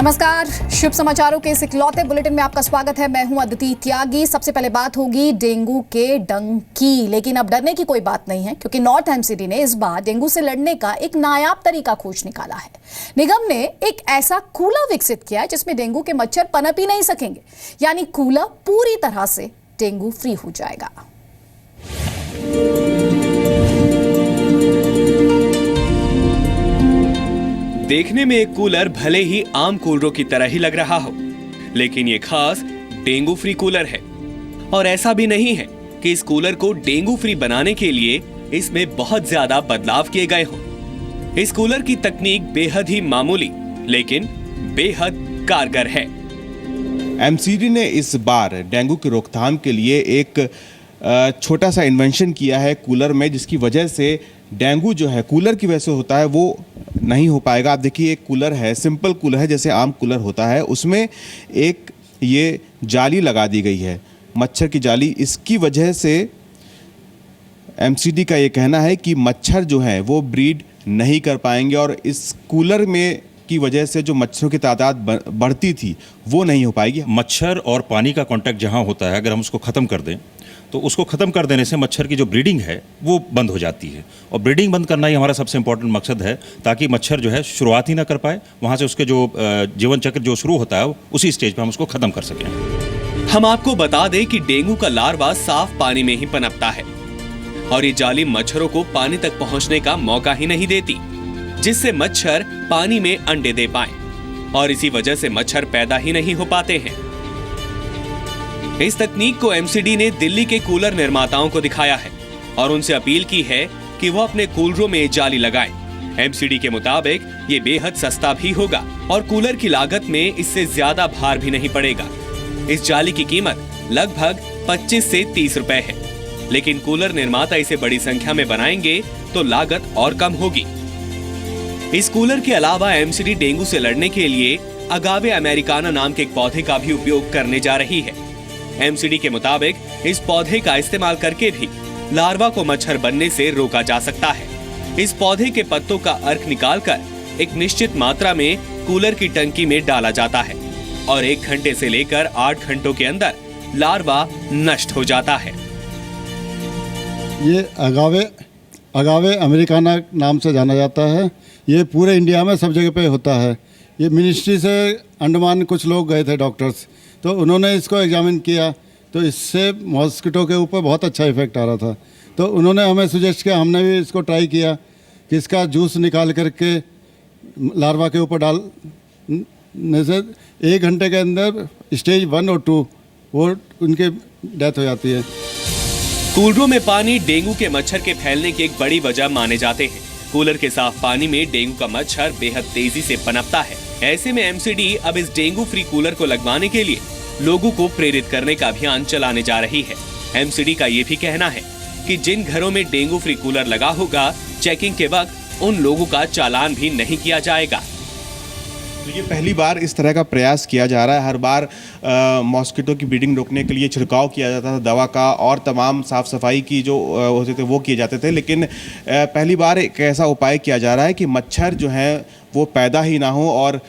नमस्कार, शुभ समाचारों के इस इकलौते बुलेटिन में आपका स्वागत है। मैं हूं अदिति त्यागी। सबसे पहले बात होगी डेंगू के डंक की, लेकिन अब डरने की कोई बात नहीं है क्योंकि नॉर्थ एमसीडी ने इस बार डेंगू से लड़ने का एक नायाब तरीका खोज निकाला है। निगम ने एक ऐसा कूला विकसित किया है जिसमें डेंगू के मच्छर पनप ही नहीं सकेंगे, यानी कूला पूरी तरह से डेंगू फ्री हो जाएगा। देखने में एक कूलर भले ही आम कूलरों की तरह ही लग रहा हो, लेकिन ये खास डेंगू फ्री कूलर है। और ऐसा भी नहीं है कि इस कूलर को डेंगू फ्री बनाने के लिए इसमें बहुत ज्यादा बदलाव किए गए हों। इस कूलर की तकनीक बेहद ही मामूली लेकिन बेहद कारगर है। एमसीडी ने इस बार डेंगू की रोकथाम के लिए एक छोटा सा इन्वेंशन किया है कूलर में, जिसकी वजह से डेंगू जो है कूलर की वजह से होता है वो नहीं हो पाएगा। आप देखिए, एक कूलर है, सिंपल कूलर है जैसे आम कूलर होता है, उसमें एक ये जाली लगा दी गई है, मच्छर की जाली। इसकी वजह से एमसीडी का ये कहना है कि मच्छर जो है वो ब्रीड नहीं कर पाएंगे और इस कूलर में की वजह से जो मच्छरों की तादाद बढ़ती थी वो नहीं हो पाएगी। मच्छर और पानी का कांटेक्ट जहां होता है, अगर हम उसको ख़त्म कर दें तो उसको ख़त्म कर देने से मच्छर की जो ब्रीडिंग है वो बंद हो जाती है। और ब्रीडिंग बंद करना ही हमारा सबसे इंपॉर्टेंट मकसद है, ताकि मच्छर जो है शुरुआत ही ना कर पाए, वहाँ से उसके जो जीवन चक्र जो शुरू होता है उसी स्टेज पर हम उसको ख़त्म कर सकें। हम आपको बता दें कि डेंगू का लार्वा साफ पानी में ही पनपता है और ये जाली मच्छरों को पानी तक पहुंचने का मौका ही नहीं देती, जिससे मच्छर पानी में अंडे दे पाएं और इसी वजह से मच्छर पैदा ही नहीं हो पाते हैं। इस तकनीक को एमसीडी ने दिल्ली के कूलर निर्माताओं को दिखाया है और उनसे अपील की है कि वो अपने कूलरों में जाली लगाएं। एमसीडी के मुताबिक ये बेहद सस्ता भी होगा और कूलर की लागत में इससे ज्यादा भार भी नहीं पड़ेगा। इस जाली की कीमत लगभग 25 से 30 रुपए है, लेकिन कूलर निर्माता इसे बड़ी संख्या में बनाएंगे तो लागत और कम होगी। इस कूलर के अलावा एमसीडी डेंगू से लड़ने के लिए अगावे अमेरिकाना नाम के एक पौधे का भी उपयोग करने जा रही है। एमसीडी के मुताबिक इस पौधे का इस्तेमाल करके भी लार्वा को मच्छर बनने से रोका जा सकता है। इस पौधे के पत्तों का अर्क निकालकर एक निश्चित मात्रा में कूलर की टंकी में डाला जाता है और 1 घंटे से लेकर 8 घंटों के अंदर लार्वा नष्ट हो जाता है। ये अगावे अमेरिकाना नाम से जाना जाता है। ये पूरे इंडिया में सब जगह पे होता है। ये मिनिस्ट्री से अंडमान कुछ लोग गए थे डॉक्टर्स, तो उन्होंने इसको एग्जामिन किया तो इससे मॉस्किटो के ऊपर बहुत अच्छा इफेक्ट आ रहा था। तो उन्होंने हमें सजेस्ट किया, हमने भी इसको ट्राई किया कि इसका जूस निकाल करके लार्वा के ऊपर डालने से 1 घंटे के अंदर स्टेज 1 और 2 वो उनके डेथ हो जाती है। कूलरों में पानी डेंगू के मच्छर के फैलने की एक बड़ी वजह माने जाते हैं। कूलर के साफ पानी में डेंगू का मच्छर बेहद तेजी से पनपता है। ऐसे में एमसीडी अब इस डेंगू फ्री कूलर को लगवाने के लिए लोगों को प्रेरित करने का अभियान चलाने जा रही है। एमसीडी का ये भी कहना है कि जिन घरों में डेंगू फ्री कूलर लगा होगा, चेकिंग के वक्त उन लोगों का चालान भी नहीं किया जाएगा। तो ये पहली बार इस तरह का प्रयास किया जा रहा है। हर बार मॉस्किटो की ब्रीडिंग रोकने के लिए छिड़काव किया जाता था दवा का और तमाम साफ सफाई की जो होते थे वो किए जाते थे, लेकिन पहली बार एक ऐसा उपाय किया जा रहा है कि मच्छर जो है वो पैदा ही ना हो और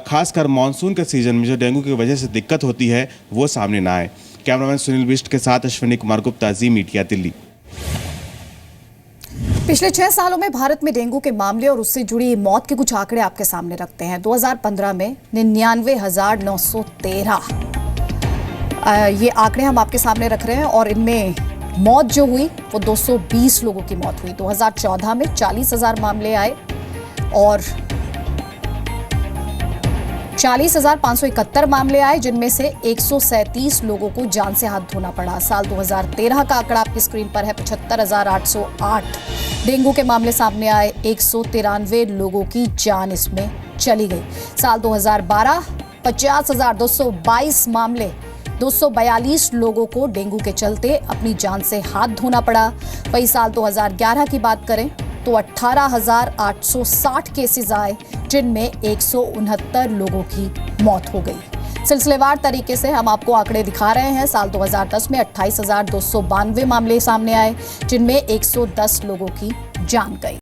खासकर मानसून के सीजन में जो डेंगू की वजह से दिक्कत होती है वो सामने ना आए। कैमरामैन सुनील बिष्ट के साथ अश्विनी कुमार गुप्ता, जी मीडिया, दिल्ली। पिछले 6 सालों में भारत में डेंगू के मामले और उससे जुड़ी मौत के कुछ आंकड़े आपके सामने रखते हैं। 2015 में 99,913 ये आंकड़े हम आपके सामने रख रहे हैं और इनमें मौत जो हुई वो 220 लोगों की मौत हुई। 2014 में 40,000 मामले आए और 40,571 मामले आए, जिनमें से 137 लोगों को जान से हाथ धोना पड़ा। साल 2013 का आंकड़ा आपकी स्क्रीन पर है, 75,808 डेंगू के मामले सामने आए, 193 लोगों की जान इसमें चली गई। साल 2012 50,222 मामले, 242 लोगों को डेंगू के चलते अपनी जान से हाथ धोना पड़ा। वही साल 2011 की बात करें तो 18,860 केसेस आए, जिनमें 169 लोगों की मौत हो गई। सिलसिलेवार तरीके से हम आपको आंकड़े दिखा रहे हैं। साल 2010 में 28,292 मामले सामने आए, जिनमें 110 लोगों की जान गई।